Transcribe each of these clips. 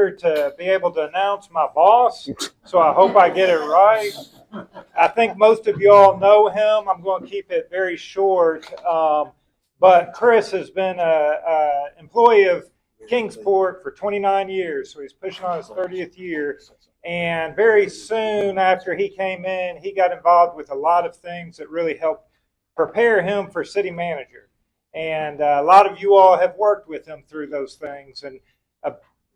to be able to announce my boss, so I hope I get it right. I think most of you all know him. I'm going to keep it very short. But Chris has been an employee of Kingsport for 29 years, so he's pushing on his 30th year. And very soon after he came in, he got involved with a lot of things that really helped prepare him for city manager. And a lot of you all have worked with him through those things. And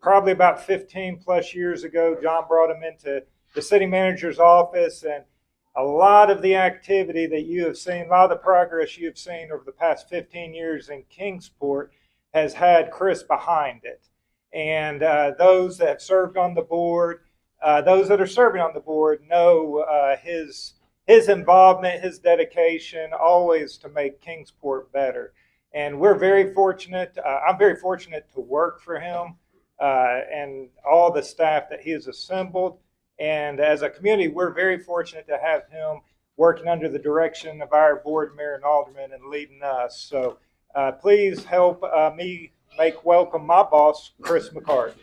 probably about 15 plus years ago, John brought him into the city manager's office, and a lot of the activity that you have seen, a lot of the progress you have seen over the past 15 years in Kingsport has had Chris behind it. And those that have served on the board, those that are serving on the board know his involvement, his dedication, always to make Kingsport better. And we're very fortunate. I'm very fortunate to work for him and all the staff that he has assembled. And as a community, we're very fortunate to have him working under the direction of our board, mayor, and alderman and leading us. So please help me make welcome my boss, Chris McCartt.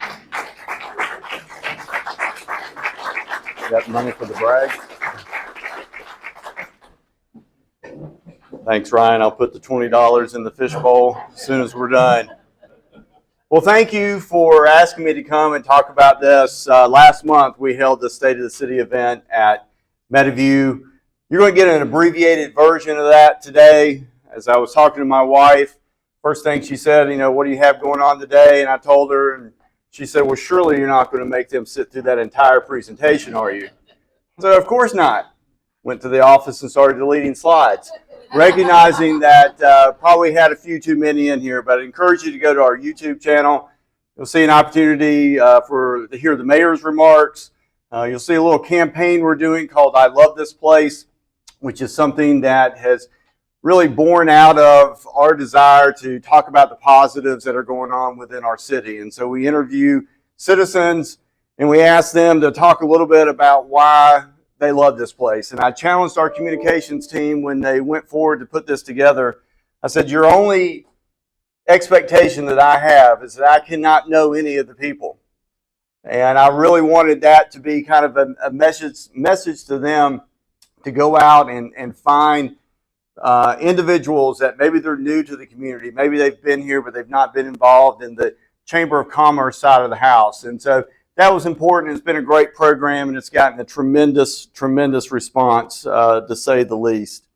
Got money for the brag? Thanks, Ryan. I'll put the $20 in the fishbowl as soon as we're done. Well, thank you for asking me to come and talk about this. Last month, we held the State of the City event at Meadowview. You're going to get an abbreviated version of that today. As I was talking to my wife, first thing she said, what do you have going on today? And I told her, and she said, well, surely you're not going to make them sit through that entire presentation, are you? So, of course not. Went to the office and started deleting slides, recognizing that probably had a few too many in here, but I encourage you to go to our YouTube channel. You'll see an opportunity to hear the mayor's remarks. You'll see a little campaign we're doing called I Love This Place, which is something that has really born out of our desire to talk about the positives that are going on within our city. And so we interview citizens and we ask them to talk a little bit about why they love this place. And I challenged our communications team when they went forward to put this together. I said, your only expectation that I have is that I cannot know any of the people. And I really wanted that to be kind of a message to them to go out and find individuals that maybe they're new to the community. Maybe they've been here, but they've not been involved in the Chamber of Commerce side of the house. And so that was important. It's been a great program, and it's gotten a tremendous response, to say the least.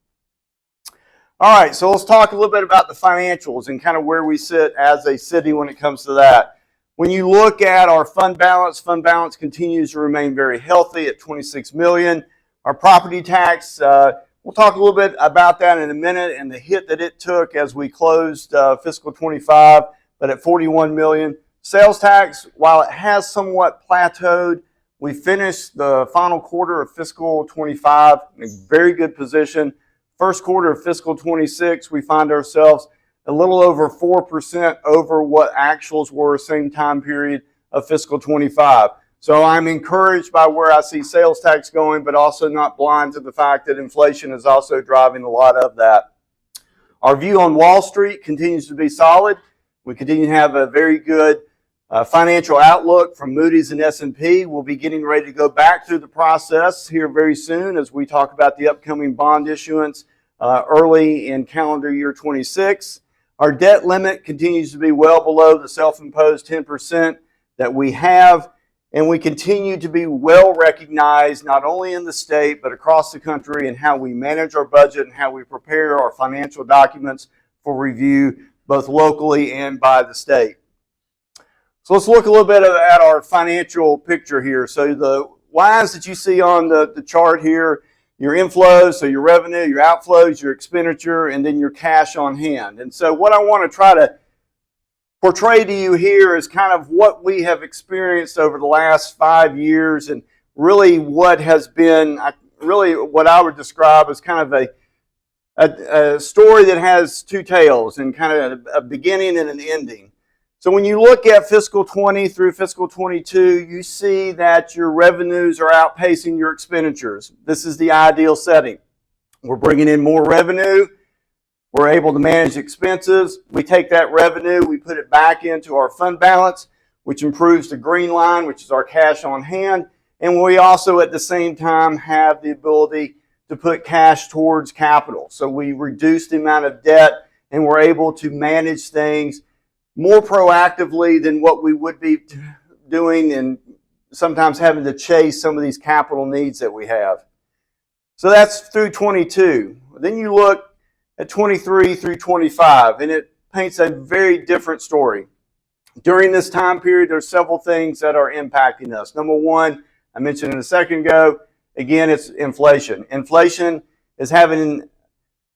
All right, so let's talk a little bit about the financials and kind of where we sit as a city when it comes to that. When you look at our fund balance continues to remain very healthy at $26 million. Our property tax, we'll talk a little bit about that in a minute and the hit that it took as we closed fiscal 25, but at $41 million. Sales tax, while it has somewhat plateaued, we finished the final quarter of fiscal 25 in a very good position. First quarter of fiscal 26, we find ourselves a little over 4% over what actuals were same time period of fiscal 25. So I'm encouraged by where I see sales tax going, but also not blind to the fact that inflation is also driving a lot of that. Our view on Wall Street continues to be solid. We continue to have a very good financial outlook from Moody's and S&P. We'll be getting ready to go back through the process here very soon as we talk about the upcoming bond issuance early in calendar year 26. Our debt limit continues to be well below the self-imposed 10% that we have, and we continue to be well recognized not only in the state but across the country in how we manage our budget and how we prepare our financial documents for review both locally and by the state. So let's look a little bit at our financial picture here. So the lines that you see on the chart here, your inflows, so your revenue, your outflows, your expenditure, and then your cash on hand. And so what I want to try to portray to you here is kind of what we have experienced over the last 5 years and really what has been, really what I would describe as kind of a story that has two tales and kind of a beginning and an ending. So when you look at fiscal 20 through fiscal 22, you see that your revenues are outpacing your expenditures. This is the ideal setting. We're bringing in more revenue. We're able to manage expenses. We take that revenue, we put it back into our fund balance. which improves the green line, which is our cash on hand. And we also at the same time have the ability to put cash towards capital. So we reduce the amount of debt and we're able to manage things more proactively than what we would be doing and sometimes having to chase some of these capital needs that we have. So that's through 22. Then you look at 23 through 25 and it paints a very different story. During this time period, there's several things that are impacting us. Number one, I mentioned a second ago, again, it's inflation. Inflation is having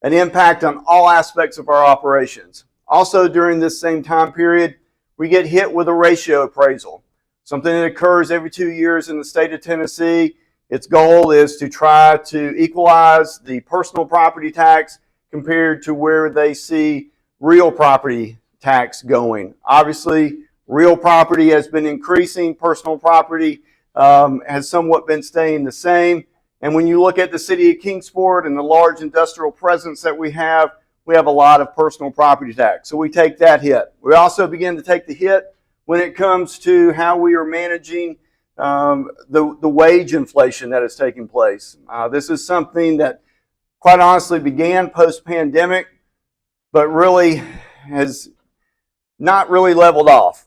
an impact on all aspects of our operations. Also, during this same time period, we get hit with a ratio appraisal, something that occurs every 2 years in the state of Tennessee. Its goal is to try to equalize the personal property tax compared to where they see real property tax going. Obviously, real property has been increasing, personal property has somewhat been staying the same. And when you look at the city of Kingsport and the large industrial presence that we have a lot of personal property tax. So we take that hit. We also begin to take the hit when it comes to how we are managing the wage inflation that is taking place. This is something that quite honestly began post-pandemic, but really has not really leveled off.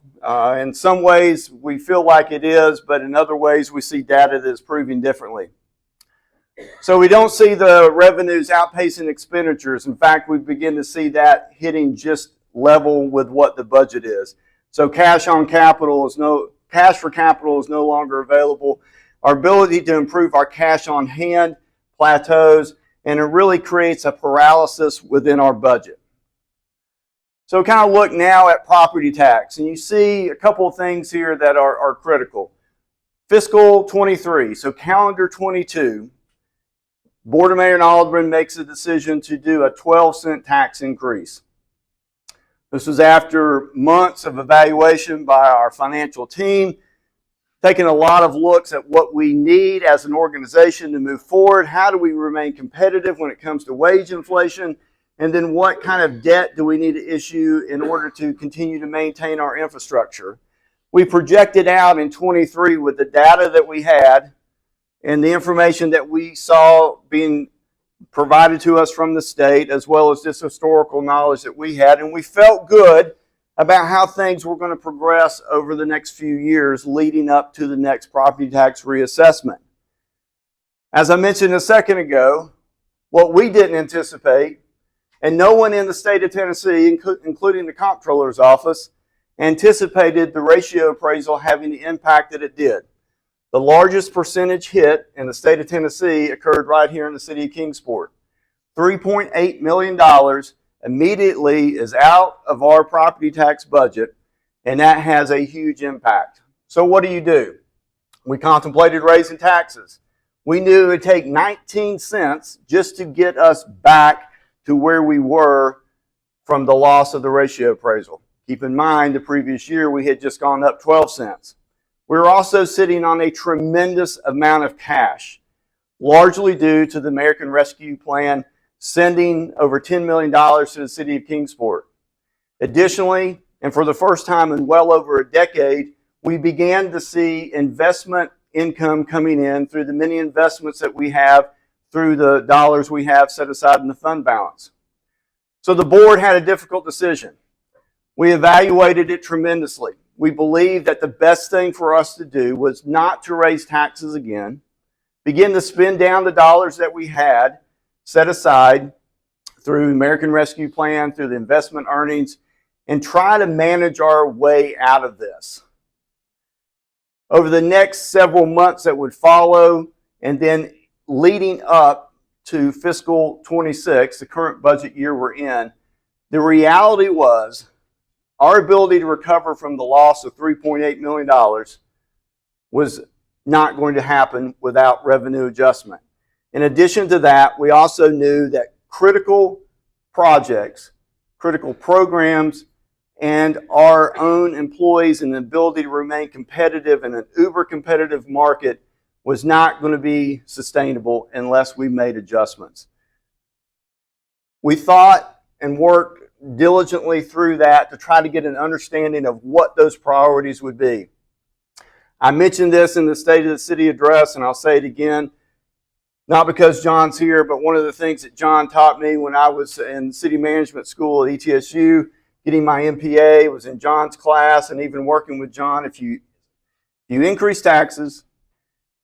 In some ways, we feel like it is, but in other ways, we see data that is proving differently. So we don't see the revenues outpacing expenditures. In fact, we begin to see that hitting just level with what the budget is. So cash for capital is no longer available. Our ability to improve our cash on hand plateaus, and it really creates a paralysis within our budget. So kind of look now at property tax, and you see a couple of things here that are critical. Fiscal 23, so calendar 22, Board of Mayor and Alderman makes a decision to do a 12-cent tax increase. This was after months of evaluation by our financial team, taking a lot of looks at what we need as an organization to move forward. How do we remain competitive when it comes to wage inflation? And then what kind of debt do we need to issue in order to continue to maintain our infrastructure? We projected out in 23 with the data that we had and the information that we saw being provided to us from the state, as well as this historical knowledge that we had. And we felt good about how things were going to progress over the next few years leading up to the next property tax reassessment. As I mentioned a second ago, what we didn't anticipate, and no one in the state of Tennessee, including the comptroller's office, anticipated the ratio appraisal having the impact that it did. The largest percentage hit in the state of Tennessee occurred right here in the city of Kingsport. $3.8 million immediately is out of our property tax budget, and that has a huge impact. So what do? We contemplated raising taxes. We knew it would take 19 cents just to get us back to where we were from the loss of the ratio appraisal. Keep in mind, the previous year we had just gone up 12 cents. We were also sitting on a tremendous amount of cash, largely due to the American Rescue Plan sending over $10 million to the city of Kingsport. Additionally, and for the first time in well over a decade, we began to see investment income coming in through the many investments that we have through the dollars we have set aside in the fund balance. So the board had a difficult decision. We evaluated it tremendously. We believed that the best thing for us to do was not to raise taxes again, begin to spend down the dollars that we had set aside through American Rescue Plan, through the investment earnings, and try to manage our way out of this. Over the next several months that would follow, and then leading up to fiscal 26, the current budget year we're in, the reality was our ability to recover from the loss of $3.8 million was not going to happen without revenue adjustment. In addition to that, we also knew that critical projects, critical programs, and our own employees and the ability to remain competitive in an uber competitive market was not going to be sustainable unless we made adjustments. We thought and worked diligently through that to try to get an understanding of what those priorities would be. I mentioned this in the State of the City address, and I'll say it again, not because John's here, but one of the things that John taught me when I was in city management school at ETSU, getting my MPA, was in John's class, and even working with John, if you increase taxes,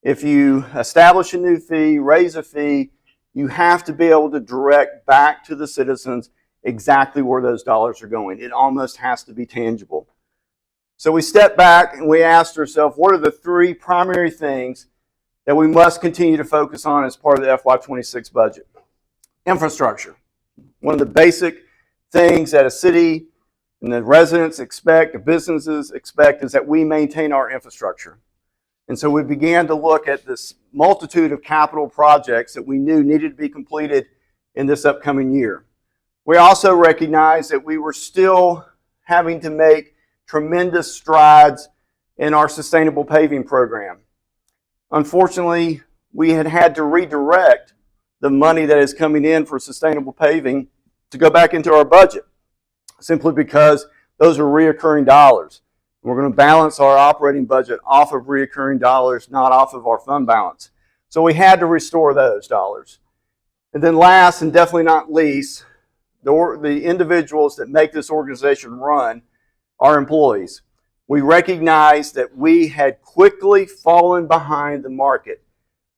if you establish a new fee, raise a fee, you have to be able to direct back to the citizens exactly where those dollars are going. It almost has to be tangible. So we stepped back and we asked ourselves, what are the three primary things that we must continue to focus on as part of the FY26 budget? Infrastructure. One of the basic things that a city and the residents expect, the businesses expect, is that we maintain our infrastructure. And so we began to look at this multitude of capital projects that we knew needed to be completed in this upcoming year. We also recognized that we were still having to make tremendous strides in our sustainable paving program. Unfortunately, we had to redirect the money that is coming in for sustainable paving to go back into our budget, simply because those are reoccurring dollars. We're going to balance our operating budget off of reoccurring dollars, not off of our fund balance. So we had to restore those dollars. And then last and definitely not least, the individuals that make this organization run are employees. We recognized that we had quickly fallen behind the market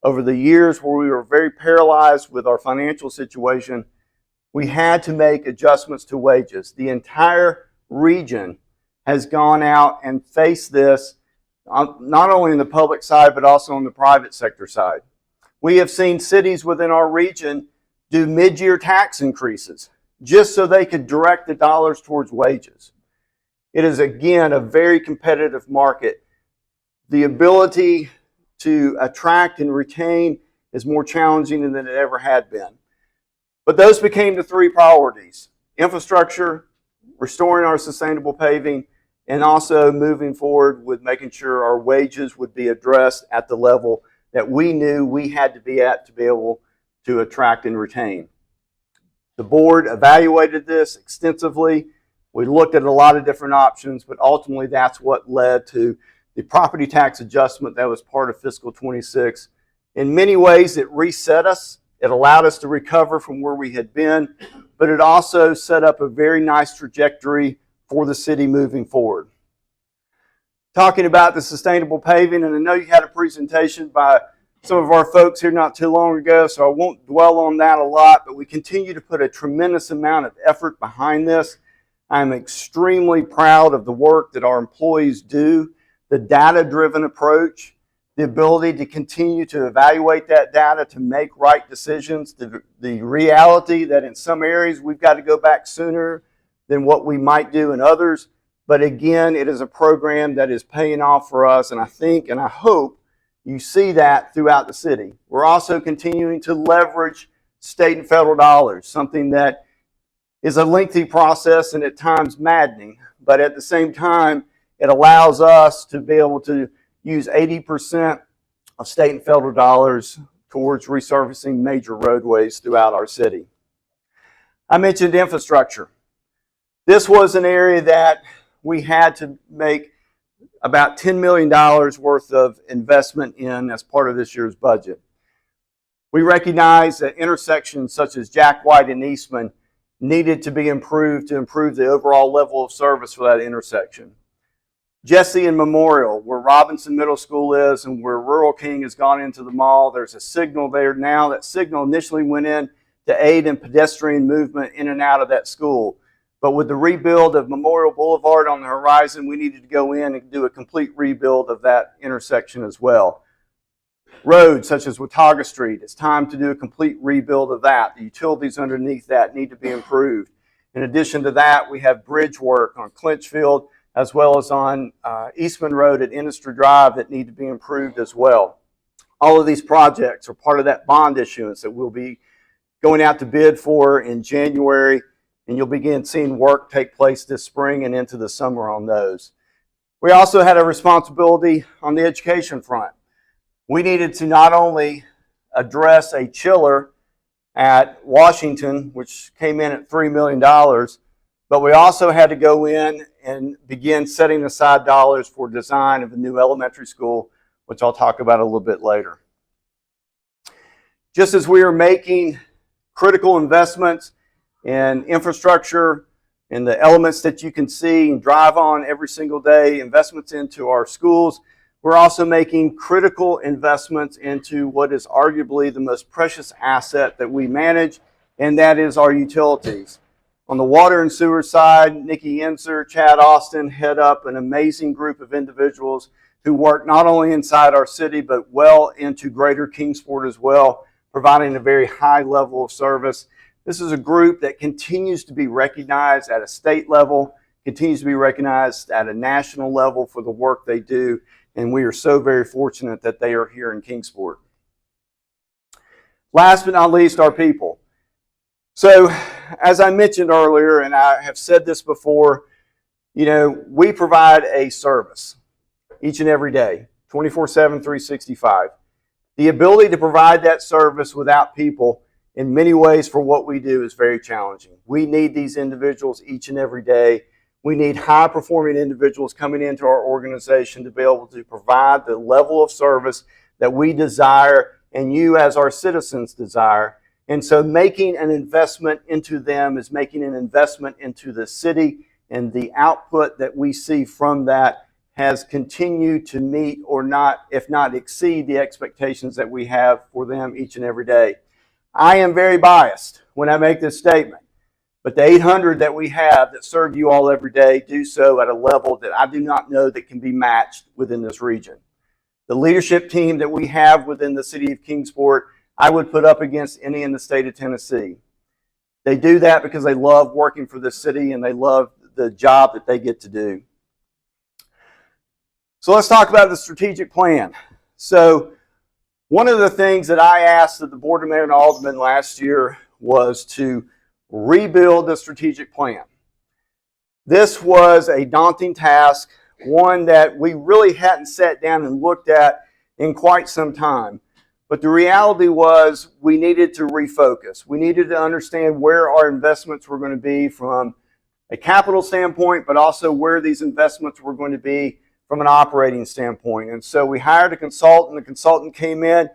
over the years where we were very paralyzed with our financial situation. We had to make adjustments to wages. The entire region has gone out and faced this, not only in the public side, but also on the private sector side. We have seen cities within our region do mid-year tax increases just so they could direct the dollars towards wages. It is, again, a very competitive market. The ability to attract and retain is more challenging than it ever had been. But those became the three priorities: infrastructure, restoring our sustainable paving, and also moving forward with making sure our wages would be addressed at the level that we knew we had to be at to be able to attract and retain. The board evaluated this extensively. We looked at a lot of different options, but ultimately that's what led to the property tax adjustment that was part of fiscal 26. In many ways, it reset us. It allowed us to recover from where we had been, but it also set up a very nice trajectory for the city moving forward. Talking about the sustainable paving, and I know you had a presentation by some of our folks here not too long ago, so I won't dwell on that a lot, but we continue to put a tremendous amount of effort behind this. I'm extremely proud of the work that our employees do, the data-driven approach, the ability to continue to evaluate that data to make right decisions, the reality that in some areas we've got to go back sooner than what we might do in others. But again, it is a program that is paying off for us, and I think and I hope you see that throughout the city. We're also continuing to leverage state and federal dollars, something that is a lengthy process and at times maddening, but at the same time, it allows us to be able to use 80% of state and federal dollars towards resurfacing major roadways throughout our city. I mentioned infrastructure. This was an area that we had to make about $10 million worth of investment in as part of this year's budget. We recognize that intersections such as Jack White and Eastman needed to be improved to improve the overall level of service for that intersection. Jesse and Memorial, where Robinson Middle School is and where Rural King has gone into the mall, there's a signal there now. That signal initially went in to aid in pedestrian movement in and out of that school. But with the rebuild of Memorial Boulevard on the horizon, we needed to go in and do a complete rebuild of that intersection as well. Roads such as Watauga Street, it's time to do a complete rebuild of that. The utilities underneath that need to be improved. In addition to that, we have bridge work on Clinchfield as well as on Eastman Road at Industry Drive that need to be improved as well. All of these projects are part of that bond issuance that we'll be going out to bid for in January, and you'll begin seeing work take place this spring and into the summer on those. We also had a responsibility on the education front. We needed to not only address a chiller at Washington, which came in at $3 million, But we also had to go in and begin setting aside dollars for design of the new elementary school, which I'll talk about a little bit later. Just as we are making critical investments in infrastructure and the elements that you can see and drive on every single day, investments into our schools, we're also making critical investments into what is arguably the most precious asset that we manage, and that is our utilities. On the water and sewer side, Nikki Enser, Chad Austin head up an amazing group of individuals who work not only inside our city, but well into greater Kingsport as well, providing a very high level of service. This is a group that continues to be recognized at a state level, continues to be recognized at a national level for the work they do, and we are so very fortunate that they are here in Kingsport. Last but not least, our people. So, as I mentioned earlier, and I have said this before, we provide a service each and every day, 24/7, 365. The ability to provide that service without people in many ways for what we do is very challenging. We need these individuals each and every day. We need high-performing individuals coming into our organization to be able to provide the level of service that we desire and you as our citizens desire. And so making an investment into them is making an investment into the city, and the output that we see from that has continued to meet or not, if not exceed, the expectations that we have for them each and every day. I am very biased when I make this statement, but the 800 that we have that serve you all every day do so at a level that I do not know that can be matched within this region. The leadership team that we have within the city of Kingsport, I would put up against any in the state of Tennessee. They do that because they love working for this city and they love the job that they get to do. So let's talk about the strategic plan. So one of the things that I asked of the Board of Mayor and Aldermen last year was to rebuild the strategic plan. This was a daunting task, one that we really hadn't sat down and looked at in quite some time. But the reality was we needed to refocus. We needed to understand where our investments were going to be from a capital standpoint, but also where these investments were going to be from an operating standpoint. And so we hired a consultant. The consultant came in,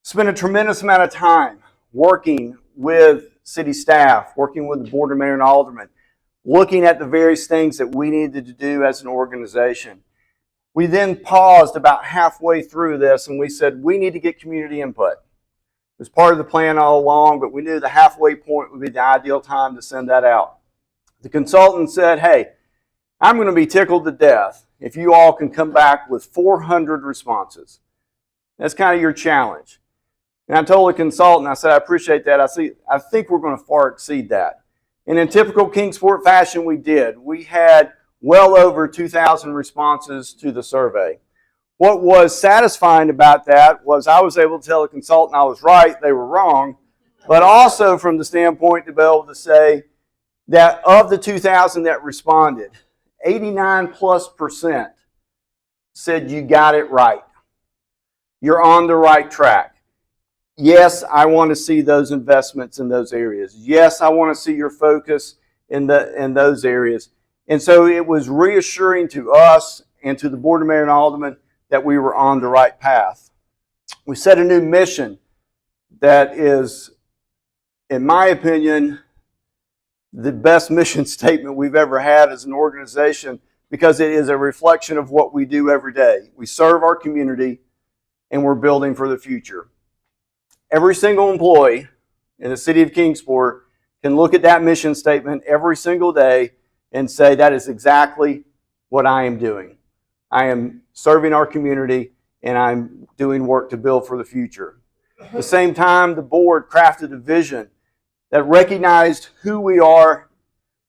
spent a tremendous amount of time working with city staff, working with the Board of Mayor and Aldermen, looking at the various things that we needed to do as an organization. We then paused about halfway through this and we said, we need to get community input. It was part of the plan all along, but we knew the halfway point would be the ideal time to send that out. The consultant said, hey, I'm going to be tickled to death if you all can come back with 400 responses. That's kind of your challenge. And I told the consultant, I said, I appreciate that. I think we're going to far exceed that. And in typical Kingsport fashion, we did. We had well over 2,000 responses to the survey. What was satisfying about that was I was able to tell the consultant I was right, they were wrong, but also from the standpoint to be able to say that of the 2,000 that responded, 89+% said you got it right. You're on the right track. Yes, I want to see those investments in those areas. Yes, I want to see your focus in those areas. And so it was reassuring to us and to the Board of Mayor and Aldermen that we were on the right path. We set a new mission that is, in my opinion, the best mission statement we've ever had as an organization because it is a reflection of what we do every day. We serve our community and we're building for the future. Every single employee in the city of Kingsport can look at that mission statement every single day and say, that is exactly what I am doing. I am serving our community and I'm doing work to build for the future. At the same time, the board crafted a vision that recognized who we are,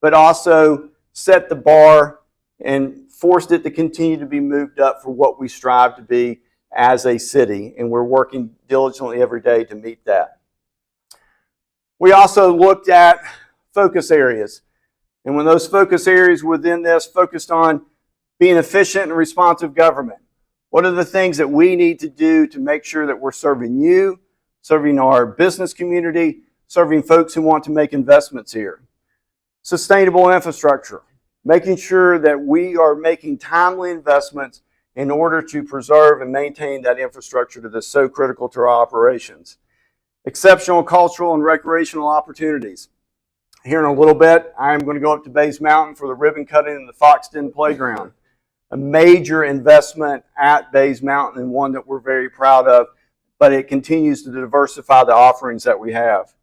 but also set the bar and forced it to continue to be moved up for what we strive to be as a city. And we're working diligently every day to meet that. We also looked at focus areas. And when those focus areas within this focused on being efficient and responsive government, what are the things that we need to do to make sure that we're serving you, serving our business community, serving folks who want to make investments here? Sustainable infrastructure, making sure that we are making timely investments in order to preserve and maintain that infrastructure that is so critical to our operations. Exceptional cultural and recreational opportunities. Here in a little bit, I am going to go up to Bays Mountain for the ribbon cutting in the Fox Den Playground. A major investment at Bays Mountain and one that we're very proud of, but it continues to diversify the offerings that we have.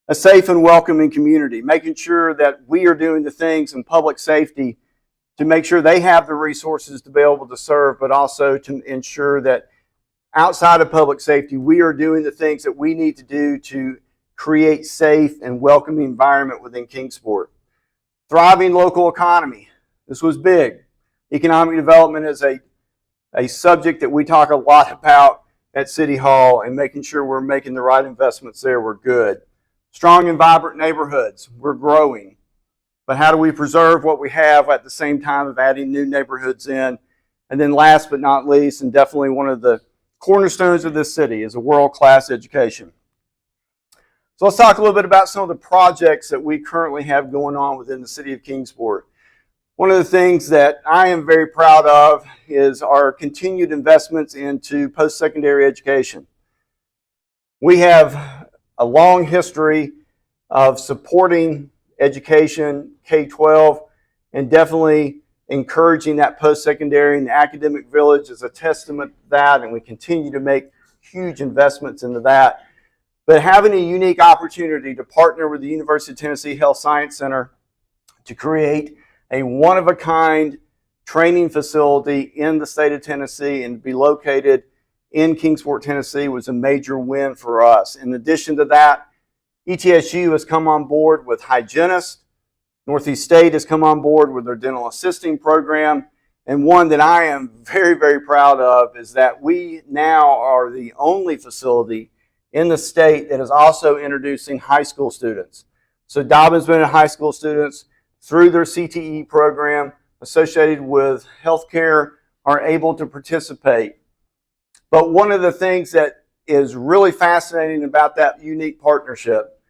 A safe and welcoming community, making sure that we are doing the things in public safety to make sure they have the resources to be able to serve, but also to ensure that outside of public safety, we are doing the things that we need to do to create safe and welcoming environment within Kingsport. Thriving local economy. This was big. Economic development is a subject that we talk a lot about at City Hall, and making sure we're making the right investments there, we're good. Strong and vibrant neighborhoods, we're growing. But how do we preserve what we have at the same time of adding new neighborhoods in? And then last but not least, and definitely one of the cornerstones of this city, is a world-class education. So let's talk a little bit about some of the projects that we currently have going on within the city of Kingsport. One of the things that I am very proud of is our continued investments into post-secondary education. We have a long history of supporting education, K-12, and definitely encouraging that post-secondary, and the academic village is a testament to that, and we continue to make huge investments into that. But having a unique opportunity to partner with the University of Tennessee Health Science Center to create a one-of-a-kind training facility in the state of Tennessee and to be located in Kingsport, Tennessee was a major win for us. In addition to that, ETSU has come on board with hygienists. Northeast State has come on board with their dental assisting program. And one that I am very, very proud of is that we now are the only facility in the state that is also introducing high school students. So Dobbins Bennett high school students, through their CTE program associated with healthcare, are able to participate. But one of the things that is really fascinating about that unique partnership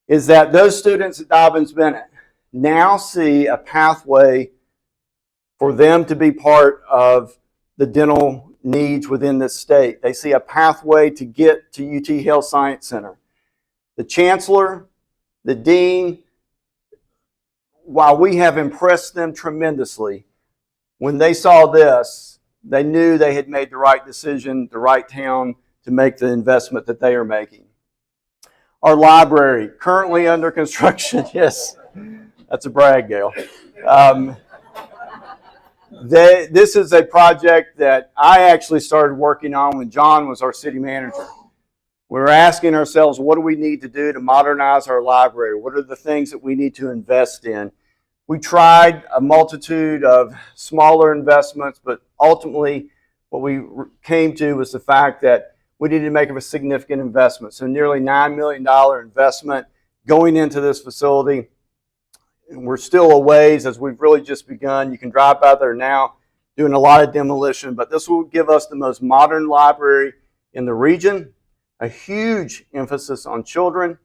is that those students at Dobbins Bennett now see a pathway for them to be part of the dental needs within this state. They see a pathway to get to UT Health Science Center. The chancellor, the dean, while we have impressed them tremendously, when they saw this, they knew they had made the right decision, the right town to make the investment that they are making. Our library, currently under construction. Yes, that's a brag, Gail. This is a project that I actually started working on when John was our city manager. We were asking ourselves, what do we need to do to modernize our library? What are the things that we need to invest in? We tried a multitude of smaller investments, but ultimately what we came to was the fact that we needed to make a significant investment. So nearly $9 million investment going into this facility. And we're still a ways, as we've really just begun. You can drive by there now doing a lot of demolition, but this will give us the most modern library in the region, a huge emphasis on children,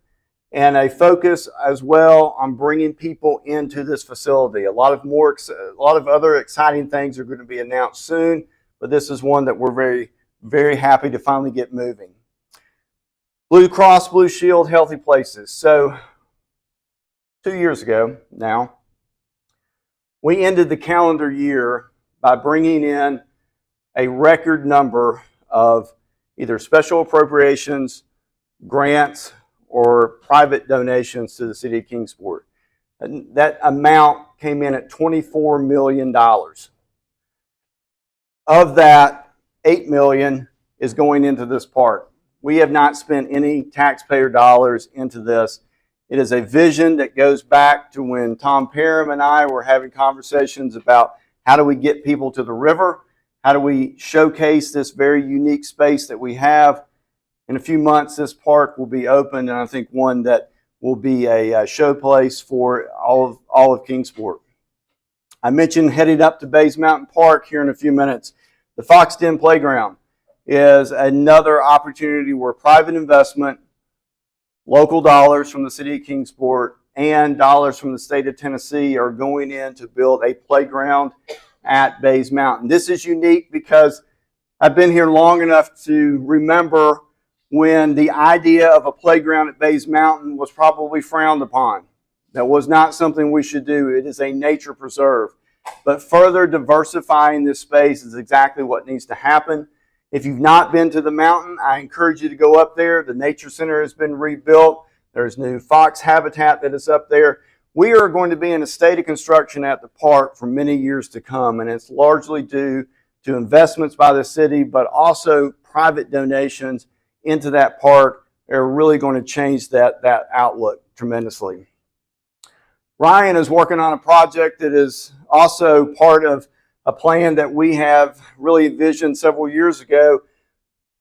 and a focus as well on bringing people into this facility. A lot of other exciting things are going to be announced soon, but this is one that we're very, very happy to finally get moving. Blue Cross Blue Shield Healthy Places. So 2 years ago now, we ended the calendar year by bringing in a record number of either special appropriations, grants, or private donations to the city of Kingsport. And that amount came in at $24 million. Of that, $8 million is going into this park. We have not spent any taxpayer dollars into this. It is a vision that goes back to when Tom Parham and I were having conversations about how do we get people to the river? How do we showcase this very unique space that we have? In a few months, this park will be open, and I think one that will be a showplace for all of Kingsport. I mentioned heading up to Bays Mountain Park here in a few minutes. The Fox Den Playground is another opportunity where private investment, local dollars from the city of Kingsport and dollars from the state of Tennessee are going in to build a playground at Bays Mountain. This is unique because I've been here long enough to remember when the idea of a playground at Bays Mountain was probably frowned upon. That was not something we should do. It is a nature preserve. But further diversifying this space is exactly what needs to happen. If you've not been to the mountain, I encourage you to go up there. The Nature Center has been rebuilt. There's new fox habitat that is up there. We are going to be in a state of construction at the park for many years to come, and it's largely due to investments by the city, but also private donations into that park are really going to change that outlook tremendously. Ryan is working on a project that is also part of a plan that we have really envisioned several years ago.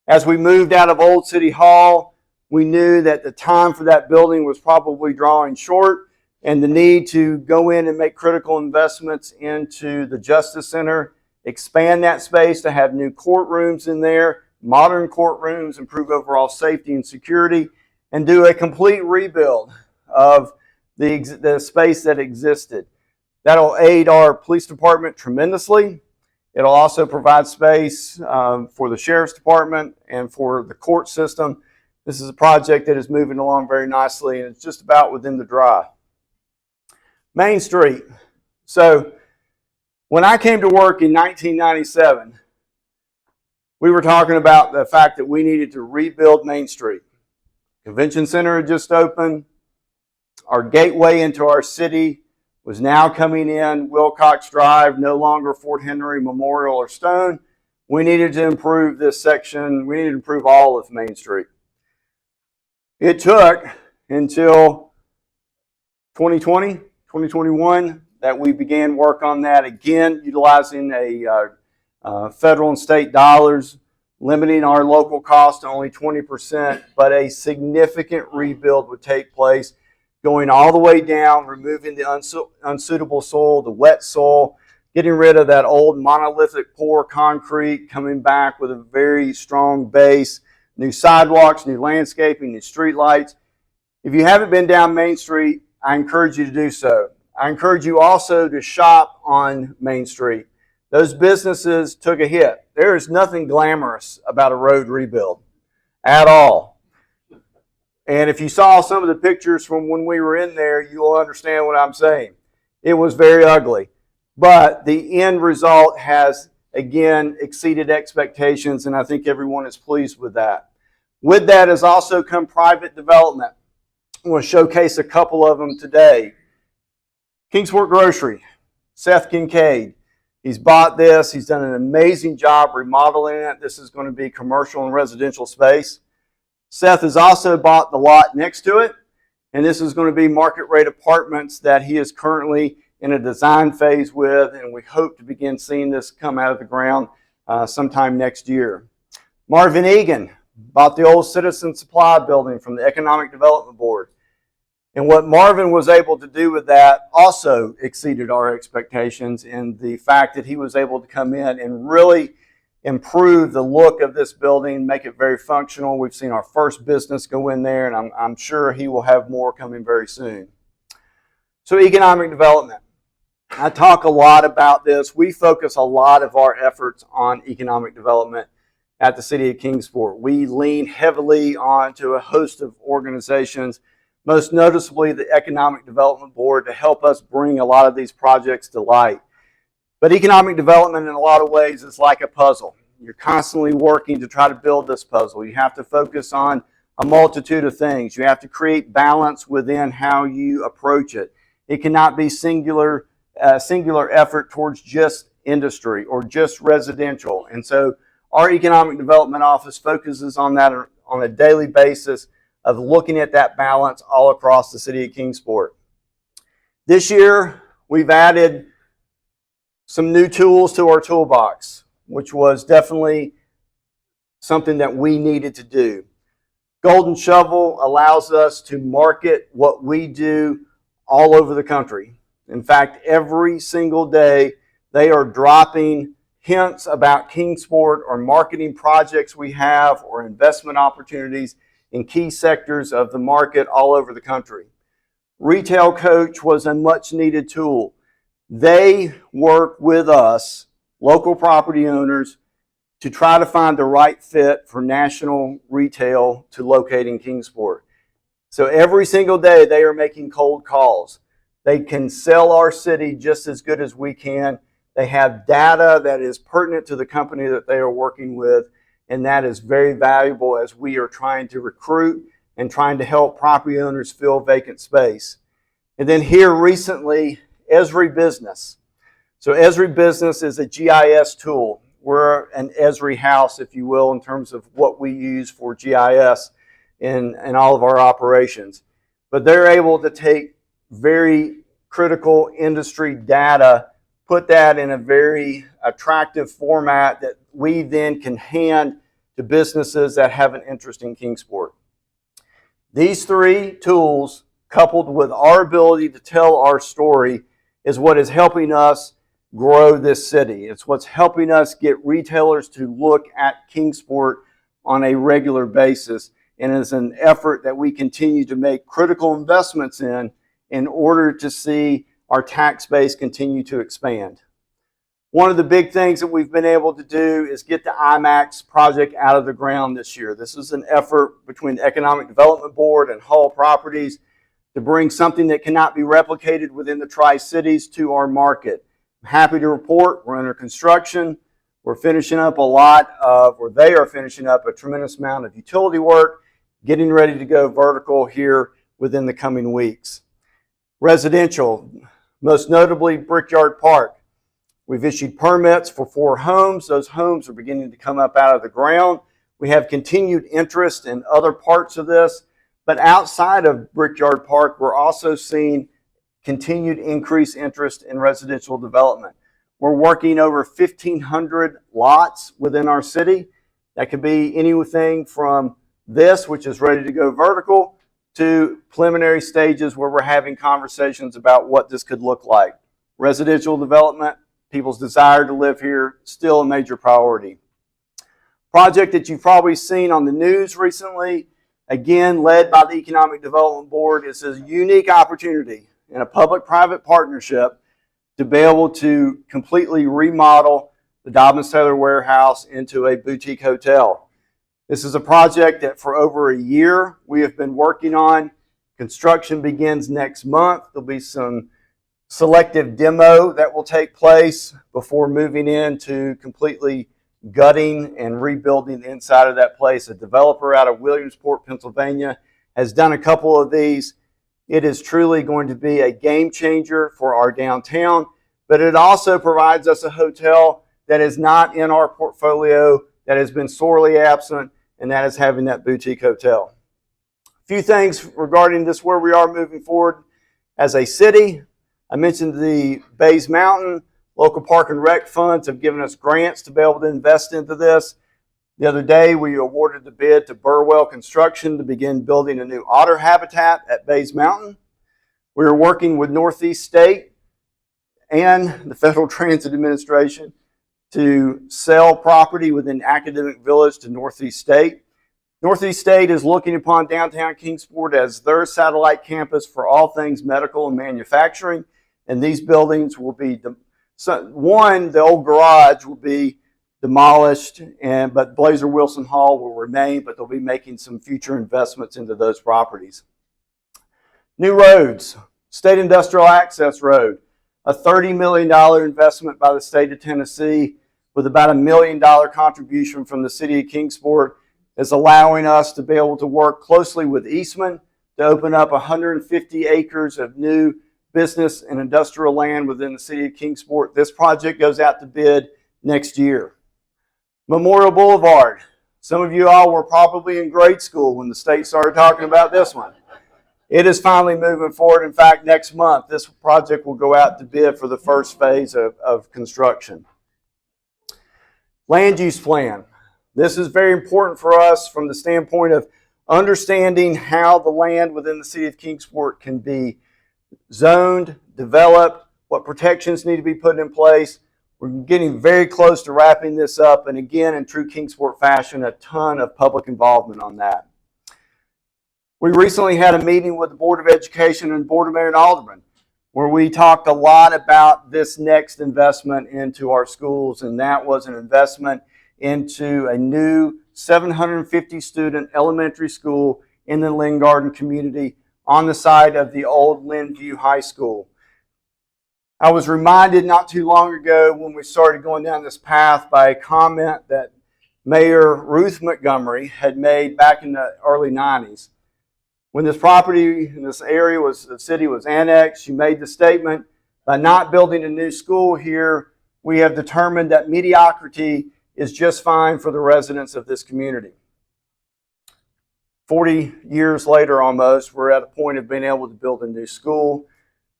As we moved out of Old City Hall, we knew that the time for that building was probably drawing short, and the need to go in and make critical investments into the Justice Center, expand that space to have new courtrooms in there, modern courtrooms, improve overall safety and security, and do a complete rebuild of the space that existed. That'll aid our police department tremendously. It'll also provide space for the sheriff's department and for the court system. This is a project that is moving along very nicely, and it's just about within the drive. Main Street. So when I came to work in 1997, we were talking about the fact that we needed to rebuild Main Street. Convention Center had just opened. Our gateway into our city was now coming in Wilcox Drive, no longer Fort Henry Memorial or Stone. We needed to improve this section. We needed to improve all of Main Street. It took until 2020, 2021 that we began work on that again, utilizing federal and state dollars, limiting our local cost to only 20%, but a significant rebuild would take place, going all the way down, removing the unsuitable soil, the wet soil, getting rid of that old monolithic pour concrete, coming back with a very strong base, new sidewalks, new landscaping, new street lights. If you haven't been down Main Street, I encourage you to do so. I encourage you also to shop on Main Street. Those businesses took a hit. There is nothing glamorous about a road rebuild at all. And if you saw some of the pictures from when we were in there, you will understand what I'm saying. It was very ugly. But the end result has, again, exceeded expectations, and I think everyone is pleased with that. With that has also come private development. I'm going to showcase a couple of them today. Kingsport Grocery, Seth Kincaid. He's bought this. He's done an amazing job remodeling it. This is going to be commercial and residential space. Seth has also bought the lot next to it, and this is going to be market rate apartments that he is currently in a design phase with, and we hope to begin seeing this come out of the ground sometime next year. Marvin Egan bought the old Citizen Supply building from the Economic Development Board. And what Marvin was able to do with that also exceeded our expectations in the fact that he was able to come in and really improve the look of this building, make it very functional. We've seen our first business go in there, and I'm sure he will have more coming very soon. So economic development. I talk a lot about this. We focus a lot of our efforts on economic development at the City of Kingsport. We lean heavily onto a host of organizations, most noticeably the Economic Development Board, to help us bring a lot of these projects to light. But economic development in a lot of ways is like a puzzle. You're constantly working to try to build this puzzle. You have to focus on a multitude of things. You have to create balance within how you approach it. It cannot be singular effort towards just industry or just residential. And so our Economic Development Office focuses on that on a daily basis of looking at that balance all across the City of Kingsport. This year, we've added some new tools to our toolbox, which was definitely something that we needed to do. Golden Shovel allows us to market what we do all over the country. In fact, every single day, they are dropping hints about Kingsport or marketing projects we have or investment opportunities in key sectors of the market all over the country. Retail Coach was a much needed tool. They work with us, local property owners, to try to find the right fit for national retail to locate in Kingsport. So every single day they are making cold calls. They can sell our city just as good as we can. They have data that is pertinent to the company that they are working with, and that is very valuable as we are trying to recruit and trying to help property owners fill vacant space. And then here recently, Esri Business. So Esri Business is a GIS tool. We're an Esri house, if you will, in terms of what we use for GIS in all of our operations. But they're able to take very critical industry data, put that in a very attractive format that we then can hand to businesses that have an interest in Kingsport. These three tools, coupled with our ability to tell our story, is what is helping us grow this city. It's what's helping us get retailers to look at Kingsport on a regular basis, and is an effort that we continue to make critical investments in order to see our tax base continue to expand. One of the big things that we've been able to do is get the IMAX project out of the ground this year. This is an effort between the Economic Development Board and Hull Properties to bring something that cannot be replicated within the Tri-Cities to our market. I'm happy to report we're under construction. We're finishing up they are finishing up a tremendous amount of utility work, getting ready to go vertical here within the coming weeks. Residential, most notably Brickyard Park. We've issued permits for 4 homes. Those homes are beginning to come up out of the ground. We have continued interest in other parts of this, but outside of Brickyard Park, we're also seeing continued increased interest in residential development. We're working over 1,500 lots within our city. That could be anything from this, which is ready to go vertical, to preliminary stages where we're having conversations about what this could look like. Residential development, people's desire to live here, still a major priority. Project that you've probably seen on the news recently, again, led by the Economic Development Board, is a unique opportunity in a public-private partnership to be able to completely remodel the Dobbins-Taylor warehouse into a boutique hotel. This is a project that for over a year we have been working on. Construction begins next month. There'll be some selective demo that will take place before moving into completely gutting and rebuilding the inside of that place. A developer out of Williamsport, Pennsylvania, has done a couple of these. It is truly going to be a game changer for our downtown, but it also provides us a hotel that is not in our portfolio, that has been sorely absent, and that is having that boutique hotel. A few things regarding this, where we are moving forward as a city. I mentioned the Bays Mountain. Local Park and Rec funds have given us grants to be able to invest into this. The other day, we awarded the bid to Burwell Construction to begin building a new otter habitat at Bays Mountain. We are working with Northeast State and the Federal Transit Administration to sell property within Academic Village to Northeast State. Northeast State is looking upon downtown Kingsport as their satellite campus for all things medical and manufacturing, and these buildings will be, the old garage will be demolished, but Blazer Wilson Hall will remain, but they'll be making some future investments into those properties. New roads, State Industrial Access Road, a $30 million investment by the state of Tennessee with about $1 million contribution from the city of Kingsport, is allowing us to be able to work closely with Eastman to open up 150 acres of new business and industrial land within the city of Kingsport. This project goes out to bid next year. Memorial Boulevard. Some of you all were probably in grade school when the state started talking about this one. It is finally moving forward. In fact, next month, this project will go out to bid for the first phase of construction. Land use plan. This is very important for us from the standpoint of understanding how the land within the city of Kingsport can be zoned, developed, what protections need to be put in place. We're getting very close to wrapping this up, and again, in true Kingsport fashion, a ton of public involvement on that. We recently had a meeting with the Board of Education and Board of Mayor and Aldermen, where we talked a lot about this next investment into our schools, and that was an investment into a new 750 student elementary school in the Lynn Garden community on the site of the old Lynnview High School. I was reminded not too long ago when we started going down this path by a comment that Mayor Ruth Montgomery had made back in the early 90s. When this property in this area the city was annexed, she made the statement, by not building a new school here, we have determined that mediocrity is just fine for the residents of this community. 40 years later almost, we're at a point of being able to build a new school.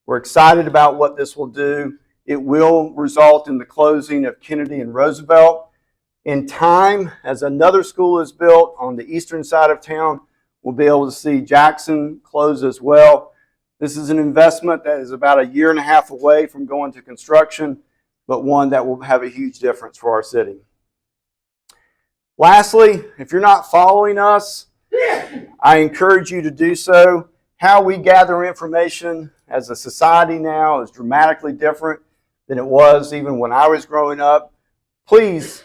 We're excited about what this will do. It will result in the closing of Kennedy and Roosevelt. In time, as another school is built on the eastern side of town, we'll be able to see Jackson close as well. This is an investment that is about a year and a half away from going to construction, but one that will have a huge difference for our city. Lastly, if you're not following us, I encourage you to do so. How we gather information as a society now is dramatically different than it was even when I was growing up. Please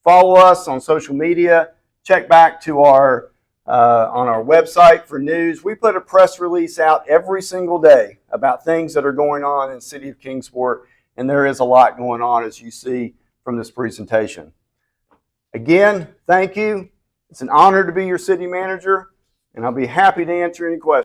follow us on social media. Check back to our on our website for news. We put a press release out every single day about things that are going on in the city of Kingsport, and there is a lot going on, as you see from this presentation. Again, thank you. It's an honor to be your city manager, and I'll be happy to answer any questions.